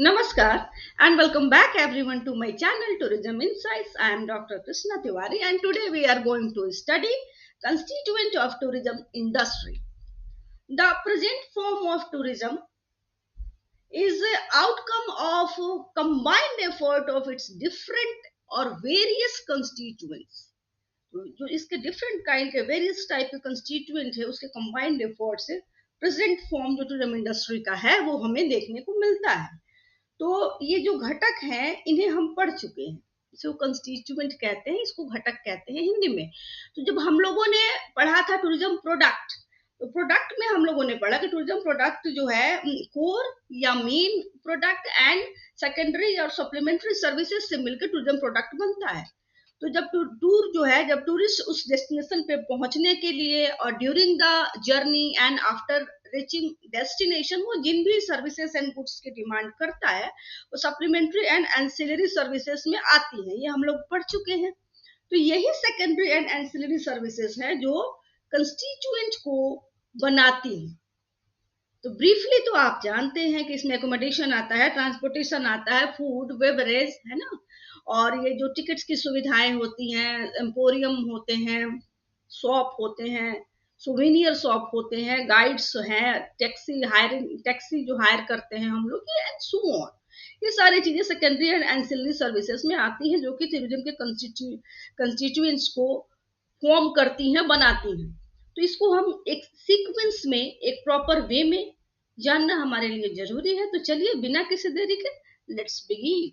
Namaskar and welcome back everyone to my channel Tourism Insights. I am Dr. Krishna Tiwari and today we are going to study constituent of tourism industry. The present form of tourism is the outcome of combined effort of its different or various constituents. जो इसके different kind के various type के constituent है उसके combined effort से present form जो tourism industry का है वो हमें देखने को मिलता है। तो ये जो घटक हैं इन्हें हम पढ़ चुके हैं, इसको कंस्टिट्यूएंट कहते हैं, इसको घटक कहते हैं हिंदी में। तो जब हम लोगों ने पढ़ा था टूरिज्म प्रोडक्ट, तो प्रोडक्ट में हम लोगों ने पढ़ा कि टूरिज्म प्रोडक्ट जो है कोर या मेन प्रोडक्ट एंड सेकेंडरी और सप्लीमेंट्री सर्विसेज से मिलकर टूरिज्म प्रोडक्ट बनता है। तो जब टूर जो है, जब टूरिस्ट उस डेस्टिनेशन पे पहुंचने के लिए और during the journey and after reaching destination वो जिन भी सर्विसेज एंड गुड्स की डिमांड करता है वो सप्लीमेंट्री एंड एंसिलरी सर्विसेज में आती है। ये हम लोग पढ़ चुके हैं। तो यही सेकेंडरी एंड एंसिलरी सर्विसेज है जो कंस्टिट्यूएंट को बनाती है। तो ब्रीफली तो आप जानते हैं कि इसमें एकोमोडेशन आता है, ट्रांसपोर्टेशन आता है, फूड बेवरेज है ना, और ये जो टिकट्स की सुविधाएं होती हैं, एम्पोरियम होते हैं, शॉप होते हैं, सुवेनियर शॉप होते हैं, गाइड्स हैं, टैक्सी जो हायर करते हैं हम लोग, ये एंड सो ऑन। ये सारी चीजें सेकेंडरी एंड एंसिलरी सर्विसेज में आती हैं जो कि टूरिज्म के कंस्टिट्यूएंट्स को फॉर्म करती हैं, बनाती हैं। तो इसको हम एक सीक्वेंस में, एक प्रॉपर वे में जानना हमारे लिए जरूरी है। तो चलिए बिना किसी देरी के लेट्स बिगिन।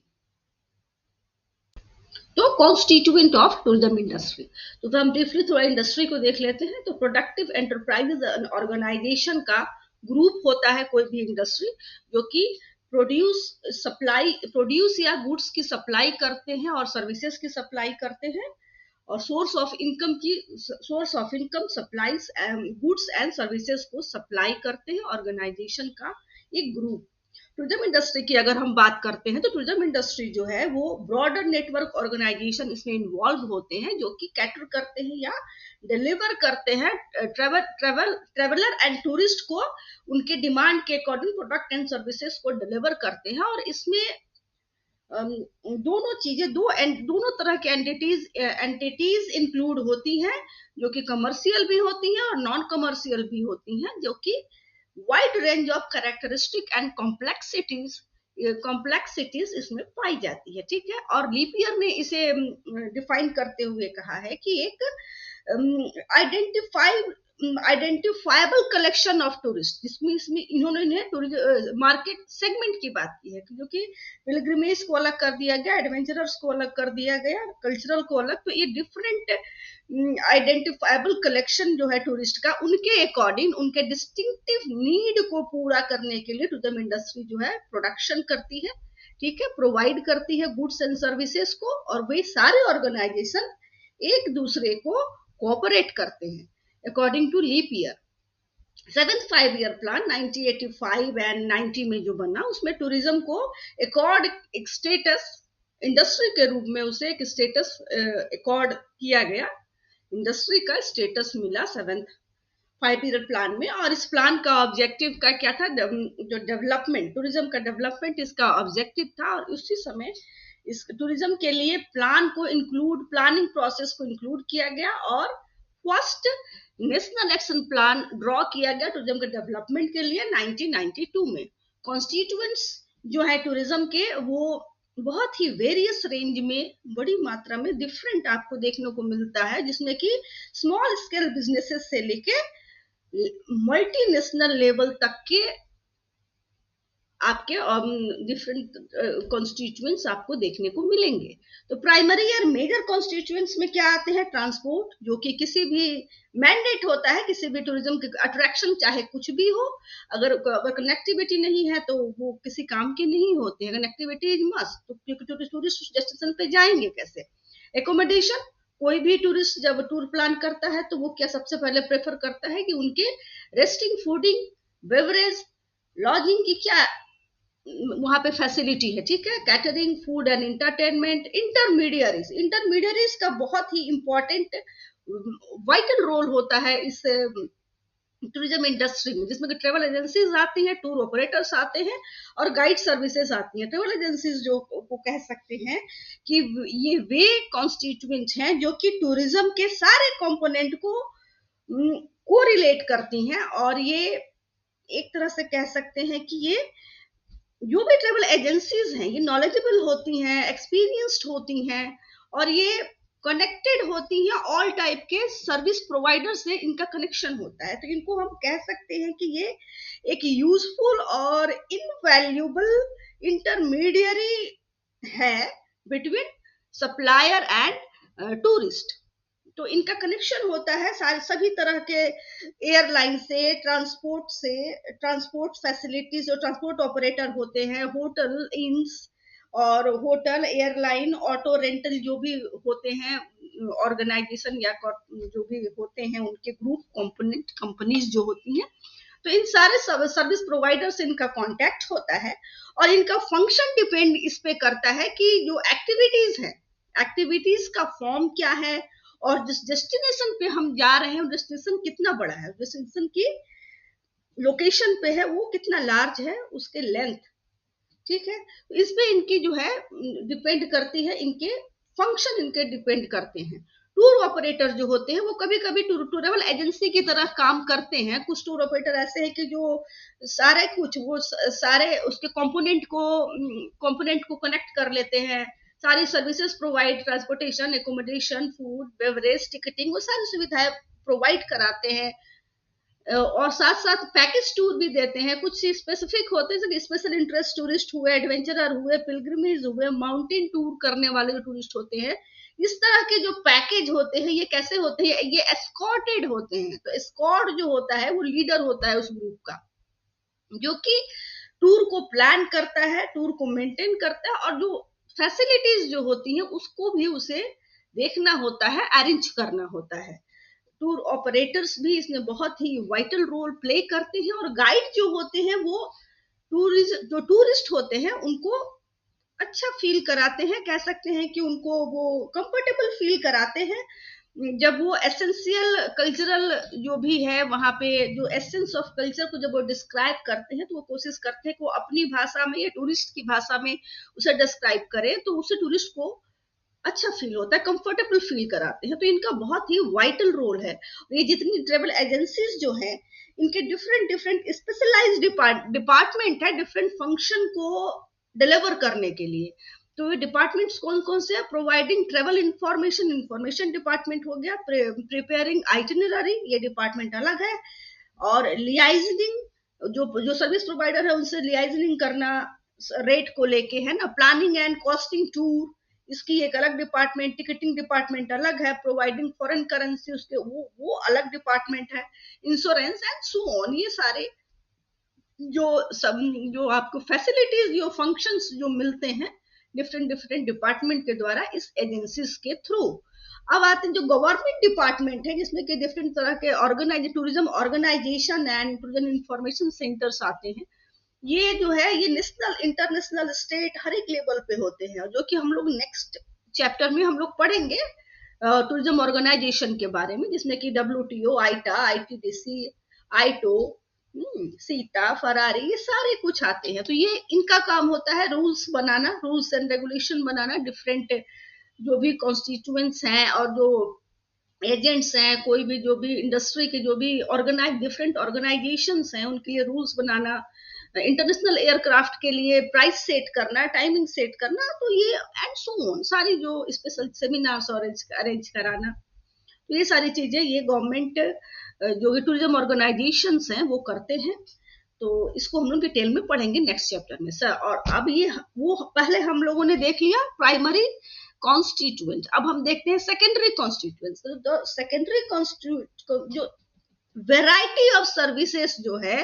तो कॉन्स्टिट्यूएंट ऑफ टूरिज्म इंडस्ट्री, तो हम ब्रीफली थोड़ा इंडस्ट्री को देख लेते हैं। तो प्रोडक्टिव एंटरप्राइजेज ऑर्गेनाइजेशन का ग्रुप होता है कोई भी इंडस्ट्री जो कि प्रोड्यूस या गुड्स की सप्लाई करते हैं और सर्विसेज की सप्लाई करते हैं, और source of income supplies goods and services को सप्लाई करते हैं ऑर्गेनाइजेशन का एक ग्रुप। टूरिज्म इंडस्ट्री की अगर हम बात करते हैं तो टूरिज्म इंडस्ट्री जो है वो ब्रॉडर नेटवर्क ऑर्गेनाइजेशन इसमें इन्वॉल्व होते हैं जो कि कैटर करते हैं या डिलीवर करते हैं ट्रेवलर एंड टूरिस्ट को उनके डिमांड के अकॉर्डिंग प्रोडक्ट एंड सर्विसेज को डिलीवर करते हैं। और इसमें दोनों चीजें, दोनों तरह के एंटिटीज इंक्लूड होती हैं जो कि कमर्शियल भी होती हैं और नॉन कमर्शियल भी होती हैं, जो कि wide range of characteristic and complexities इसमें पाई जाती है। ठीक है, और लीपियर ने इसे डिफाइन करते हुए कहा है कि एक आइडेंटिफाइबल कलेक्शन ऑफ टूरिस्ट, इसमें इन्होंने मार्केट सेगमेंट की बात की है जो कि पिलग्रिमेज को अलग कर दिया गया, एडवेंचरर्स को अलग कर दिया गया, कल्चरल को अलग। तो ये डिफरेंट आइडेंटिफाइबल कलेक्शन जो है टूरिस्ट का, उनके अकॉर्डिंग उनके डिस्टिंक्टिव नीड को पूरा करने के लिए टूरिज्म इंडस्ट्री जो है प्रोडक्शन करती है, ठीक है, प्रोवाइड करती है गुड्स एंड सर्विसेज को, और वे सारे ऑर्गेनाइजेशन एक दूसरे को कोऑपरेट करते हैं according to leap year. 7th 5-year plan 1985 and 90 में जो बना, उसमें टूरिज्म को एक स्टेटस, इंडस्ट्री के रूप में उसे एक स्टेटस अकॉर्ड किया गया, इंडस्ट्री का स्टेटस मिला 7th 5-year प्लान में। और इस प्लान का ऑब्जेक्टिव का क्या था, जो डेवलपमेंट, टूरिज्म का डेवलपमेंट इसका ऑब्जेक्टिव था। और उसी समय इस टूरिज्म के लिए प्लानिंग प्रोसेस को इंक्लूड किया गया और first national action plan draw किया गया टूरिज्म के डेवलपमेंट के लिए 1992 में। कॉन्स्टिट्यूएंट्स जो है टूरिज्म के वो बहुत ही वेरियस रेंज में, बड़ी मात्रा में डिफरेंट आपको देखने को मिलता है, जिसमें कि स्मॉल स्केल बिजनेसेस से लेके मल्टीनेशनल लेवल तक के आपके डिफरेंट कॉन्स्टिट्यूएंट्स आपको देखने को मिलेंगे। तो प्राइमरी और मेजर कॉन्स्टिट्यूएंट्स में क्या आते हैं, ट्रांसपोर्ट, जो कि किसी भी मैंडेट होता है किसी भी टूरिज्म के अट्रैक्शन, चाहे कुछ भी हो, अगर कनेक्टिविटी नहीं है तो वो किसी काम के नहीं होते हैं। कनेक्टिविटी इज मस्ट, तो क्योंकि टूरिस्ट डेस्टिनेशन पे जाएंगे कैसे। एकोमोडेशन, कोई भी टूरिस्ट जब टूर प्लान करता है तो वो क्या सबसे पहले प्रेफर करता है कि उनके रेस्टिंग, फूडिंग, बेवरेज, लॉजिंग की क्या वहां पे फैसिलिटी है, ठीक है, catering, food and entertainment. Intermediaries का बहुत ही इंपॉर्टेंट वाइटल रोल होता है इस टूरिज्म इंडस्ट्री में, जिसमें कि ट्रेवल एजेंसीज आती हैं, टूर ऑपरेटर्स आते हैं और गाइड सर्विसेज आती हैं। ट्रेवल एजेंसीज जो को कह सकते हैं कि ये वे कॉन्स्टिट्यूएंट हैं जो कि टूरिज्म के सारे कंपोनेंट को कोरिलेट करती हैं, और ये एक तरह से कह सकते हैं कि ये जो भी ट्रेवल एजेंसीज हैं ये नॉलेजेबल होती हैं, एक्सपीरियंस्ड होती हैं, और ये कनेक्टेड होती हैं ऑल टाइप के सर्विस प्रोवाइडर से, इनका कनेक्शन होता है। तो इनको हम कह सकते हैं कि ये एक यूजफुल और इनवैल्यूएबल इंटरमीडियरी है बिटवीन सप्लायर एंड टूरिस्ट। तो इनका कनेक्शन होता है सारे सभी तरह के एयरलाइन से, ट्रांसपोर्ट फैसिलिटीज, जो ट्रांसपोर्ट ऑपरेटर होते हैं, होटल, इंस और होटल, एयरलाइन, ऑटो रेंटल जो भी होते हैं, ऑर्गेनाइजेशन या जो भी होते हैं उनके ग्रुप कंपोनेंट कंपनीज जो होती हैं, तो इन सारे सर्विस प्रोवाइडर से इनका कांटेक्ट होता है। और इनका फंक्शन डिपेंड इस पे करता है कि जो एक्टिविटीज है, एक्टिविटीज का फॉर्म क्या है, और जिस डेस्टिनेशन पे हम जा रहे हैं डेस्टिनेशन कितना बड़ा है, डेस्टिनेशन की लोकेशन पे है वो कितना लार्ज है, उसके लेंथ, ठीक है, इस पे इनकी जो है डिपेंड करती है, इनके फंक्शन इनके डिपेंड करते हैं। टूर ऑपरेटर जो होते हैं वो कभी कभी ट्रेवल एजेंसी की तरह काम करते हैं। कुछ टूर ऑपरेटर ऐसे हैं कि जो सारे कुछ वो सारे उसके कंपोनेंट को कनेक्ट कर लेते हैं, सारी services provide, transportation, accommodation, food, beverage, ticketing, वो सारी सुविधाएं प्रोवाइड कराते हैं, और साथ साथ पैकेज टूर भी देते हैं। कुछ स्पेसिफिक होते हैं, स्पेशल इंटरेस्ट टूरिस्ट हुए, एडवेंचरर हुए, पिलग्रिमेज हुए, माउंटेन टूर करने वाले जो टूरिस्ट होते हैं, इस तरह के जो पैकेज होते हैं ये कैसे होते हैं, ये एस्कॉर्टेड होते हैं। तो एस्कॉर्ट जो होता है वो लीडर होता है उस ग्रुप का, जो कि टूर को प्लान करता है, टूर को मेंटेन करता है, और जो फैसिलिटीज जो होती हैं उसको भी उसे देखना होता है, अरेंज करना होता है। टूर ऑपरेटर्स भी इसमें बहुत ही वाइटल रोल प्ले करते हैं, और गाइड जो होते हैं वो जो टूरिस्ट होते हैं उनको अच्छा फील कराते हैं, कह सकते हैं कि उनको वो कंफर्टेबल फील कराते हैं। जब वो एसेंशियल कल्चरल जो भी है वहां पे, जो एसेंस ऑफ कल्चर को जब वो डिस्क्राइब करते हैं तो वो कोशिश करते हैं कि वो अपनी भाषा में या टूरिस्ट की भाषा में उसे डिस्क्राइब करें, तो उससे टूरिस्ट को अच्छा फील होता है, कंफर्टेबल फील कराते हैं। तो इनका बहुत ही वाइटल रोल है। ये जितनी ट्रेवल एजेंसीज जो हैं इनके डिफरेंट डिफरेंट स्पेशलाइज्ड डिपार्टमेंट है डिफरेंट फंक्शन को डिलीवर करने के लिए। तो ये डिपार्टमेंट्स कौन कौन से हैं? प्रोवाइडिंग ट्रेवल इंफॉर्मेशन डिपार्टमेंट हो गया, प्रिपेयरिंग आइटिनरी, ये डिपार्टमेंट अलग है, और लियाइजनिंग जो सर्विस प्रोवाइडर है उनसे लियाइजनिंग करना रेट को लेके, है ना, प्लानिंग एंड कॉस्टिंग टूर, इसकी एक अलग डिपार्टमेंट, टिकटिंग डिपार्टमेंट अलग है, प्रोवाइडिंग फॉरेन करेंसी उसके वो अलग डिपार्टमेंट है, इंश्योरेंस एंड सो ऑन। ये सारे जो आपको फैसिलिटीज, जो फंक्शंस जो मिलते हैं डिफरेंट डिफरेंट डिपार्टमेंट के द्वारा इस एजेंसीज के थ्रू। अब आते हैं जो गवर्नमेंट डिपार्टमेंट है, जिसमें कि डिफरेंट तरह के tourism organisation and tourism information centres आते हैं। ये जो है ये नेशनल, इंटरनेशनल, स्टेट, हर एक लेवल पे होते हैं, जो कि हम लोग नेक्स्ट चैप्टर में हम लोग पढ़ेंगे टूरिज्म ऑर्गेनाइजेशन के बारे में, जिसमें कि WTO, आईटा, ITDC, आईटो, सीटा, फरारी, ये सारे कुछ आते हैं। तो ये इनका काम होता है rules banana, rules and regulation banana, different जो भी कॉन्स्टिट्यूएंट्स हैं और जो एजेंट्स हैं, कोई भी जो भी इंडस्ट्री के जो भी डिफरेंट ऑर्गेनाइजेशंस हैं उनके लिए रूल्स बनाना, इंटरनेशनल एयरक्राफ्ट के लिए प्राइस सेट करना, टाइमिंग सेट करना, तो ये एंड सो ऑन, सारी जो स्पेशल सेमिनार्स अरेंज कराना, तो ये सारी चीजें ये गवर्नमेंट जो भी टूरिज्म ऑर्गेनाइजेशंस हैं वो करते हैं। तो इसको हम लोग डिटेल में पढ़ेंगे नेक्स्ट चैप्टर में सर। और अब ये वो पहले हम लोगों ने देख लिया प्राइमरी कॉन्स्टिट्यूएंट, अब हम देखते हैं सेकेंडरी कॉन्स्टिट्यूएंट्स। तो सेकेंडरी कॉन्स्टिट्यूएंट जो वैरायटी ऑफ सर्विसेज जो है,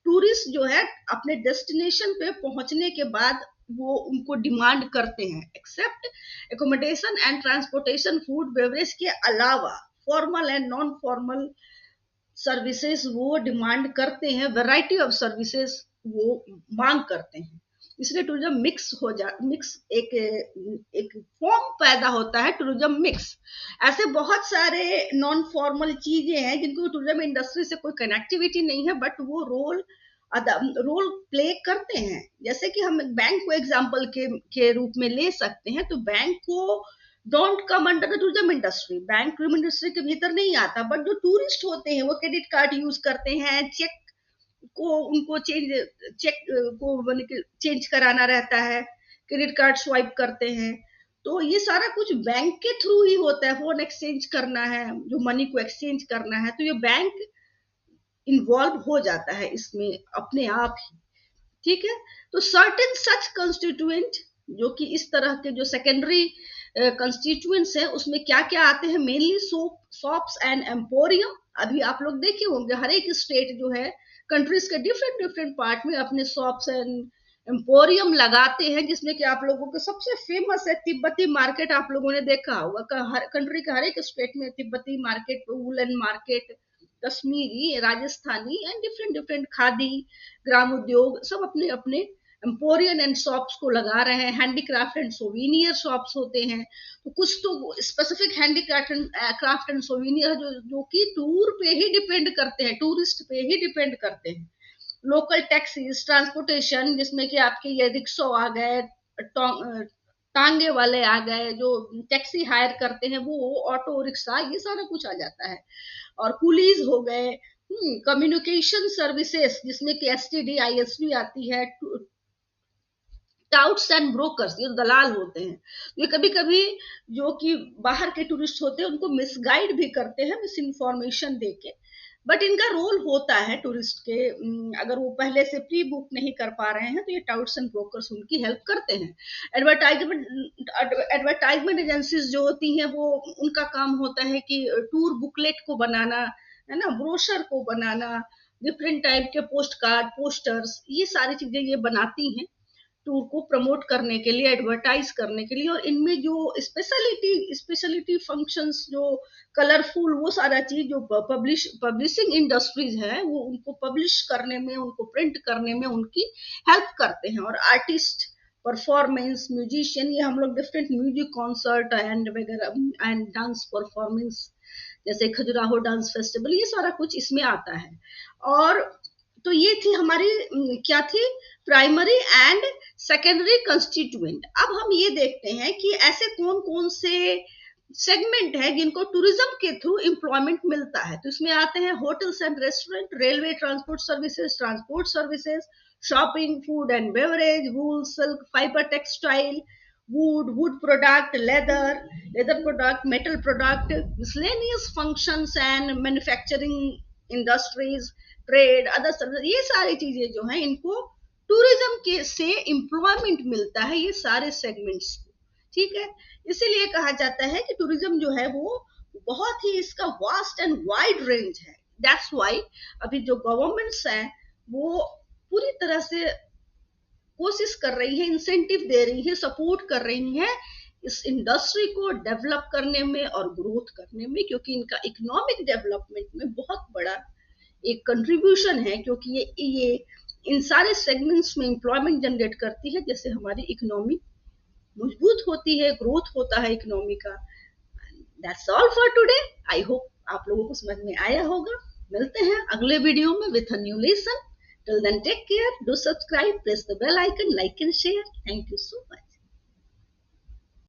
टूरिस्ट जो है अपने डेस्टिनेशन पे पहुंचने के बाद वो उनको डिमांड करते हैं, except accommodation and transportation, food, beverage के अलावा formal and non formal services वो डिमांड करते हैं, वैरायटी ऑफ सर्विसेज वो मांग करते हैं। इसलिए टूरिज्म मिक्स एक फॉर्म पैदा होता है, टूरिज्म मिक्स। ऐसे बहुत सारे नॉन फॉर्मल चीजें हैं जिनको टूरिज्म इंडस्ट्री से कोई कनेक्टिविटी नहीं है, बट वो रोल प्ले करते हैं। जैसे कि हम बैंक को एग्जाम्पल के रूप में ले सकते हैं, तो बैंक को don't come under the tourism industry, bank tourism industry के भीतर नहीं आता, बट जो टूरिस्ट होते हैं वो क्रेडिट कार्ड यूज करते हैं, उनको चेक को चेंज कराना रहता है, क्रेडिट कार्ड स्वाइप करते हैं, तो ये सारा कुछ बैंक के थ्रू ही होता है। फोन एक्सचेंज करना है, जो मनी को एक्सचेंज करना है, तो ये बैंक इन्वॉल्व हो जाता है इसमें अपने आप ही। ठीक है, तो सर्टेन सच कंस्टिट्यूएंट, जो कि इस तरह के जो सेकेंडरी कंस्टिट्यूएंट्स हैं, उसमें क्या क्या आते हैं, मेनली शॉप्स एंड एम्पोरियम। अभी आप लोग देखे होंगे हर एक स्टेट जो है कंट्रीज के डिफरेंट डिफरेंट पार्ट में अपने शॉप्स एंड एम्पोरियम लगाते हैं, जिसमें कि आप लोगों को सबसे फेमस है तिब्बती मार्केट। आप लोगों ने देखा होगा हर कंट्री के हर एक स्टेट में तिब्बती market, woollen market, Kashmiri, Rajasthani and different different khadi, ग्राम उद्योग, सब अपने अपने एम्पोरियन एंड शॉप्स को लगा रहे हैं। हैंडीक्राफ्ट एंड सोवीनियर शॉप्स होते हैं, तो कुछ तो स्पेसिफिक हैंडीक्राफ्ट एंड सोवीनियर जो कि टूर पे ही डिपेंड करते हैं, टूरिस्ट पे ही डिपेंड करते हैं। लोकल टैक्सीज, ट्रांसपोर्टेशन, जिसमें कि आपके ये रिक्शा आ गए, टांगे वाले आ गए, जो टैक्सी हायर करते हैं वो, ऑटो रिक्शा, ये सारा कुछ आ जाता है। और कुलीज हो गए, कम्युनिकेशन सर्विसेज, जिसमें कि एसटीडी, आईएसवी आती है, टाउट्स एंड ब्रोकर्स, ये दलाल होते हैं। ये कभी कभी जो कि बाहर के टूरिस्ट होते हैं उनको मिसगाइड भी करते हैं, मिस इन्फॉर्मेशन देके, बट इनका रोल होता है टूरिस्ट के, अगर वो पहले से प्री बुक नहीं कर पा रहे हैं तो ये टाउट्स एंड ब्रोकर्स उनकी हेल्प करते हैं। एडवर्टाइजमेंट एजेंसीज जो होती हैं वो, उनका काम होता है कि टूर बुकलेट को बनाना, है ना, ब्रोशर को बनाना, डिफरेंट टाइप के पोस्ट कार्ड, पोस्टर्स, ये सारी चीजें ये बनाती हैं टूर को प्रमोट करने के लिए, एडवर्टाइज करने के लिए। और इनमें जो स्पेशलिटी फंक्शंस, जो कलरफुल, वो सारा चीज जो पब्लिशिंग इंडस्ट्रीज है वो उनको पब्लिश करने में, उनको प्रिंट करने में उनकी हेल्प करते हैं। और आर्टिस्ट, परफॉर्मेंस, म्यूजिशियन, ये हम लोग डिफरेंट म्यूजिक कॉन्सर्ट एंड वगैरह एंड डांस परफॉर्मेंस, जैसे खजुराहो डांस फेस्टिवल, ये सारा कुछ इसमें आता है। और तो ये थी हमारी क्या थी, प्राइमरी एंड सेकेंडरी कंस्टिट्यूएंट। अब हम ये देखते हैं कि ऐसे कौन कौन से सेगमेंट है जिनको टूरिज्म के थ्रू एम्प्लॉयमेंट मिलता है। तो इसमें आते हैं hotels and restaurant, railway transport services, shopping, food and beverage, wool, silk, fibre textile, wood product, leather product, metal product, miscellaneous functions and manufacturing industries, trade, other service, ये सारी चीजें जो हैं इनको टूरिज्म के से एम्प्लॉयमेंट मिलता है, ये सारे सेगमेंट्स को। ठीक है, इसीलिए कहा जाता है कि टूरिज्म जो है वो बहुत ही, इसका वास्ट एंड वाइड रेंज है। दैट्स व्हाई अभी जो गवर्नमेंट्स हैं वो पूरी तरह से कोशिश कर रही है, इंसेंटिव दे रही है, सपोर्ट कर रही है इस इंडस्ट्री को डेवलप करने में और ग्रोथ करने में, क्योंकि इनका इकोनॉमिक डेवलपमेंट में बहुत बड़ा एक कंट्रीब्यूशन है, क्योंकि ये इन सारे सेगमेंट्स में एम्प्लॉयमेंट जनरेट करती है, जैसे हमारी इकोनॉमी मजबूत होती है, ग्रोथ होता है इकोनॉमी का। That's all for today. I hope आप लोगों को समझ में आया होगा। मिलते हैं अगले वीडियो में with a new lesson. Till then, take care, do subscribe, press the bell icon, like and share. Thank you so much.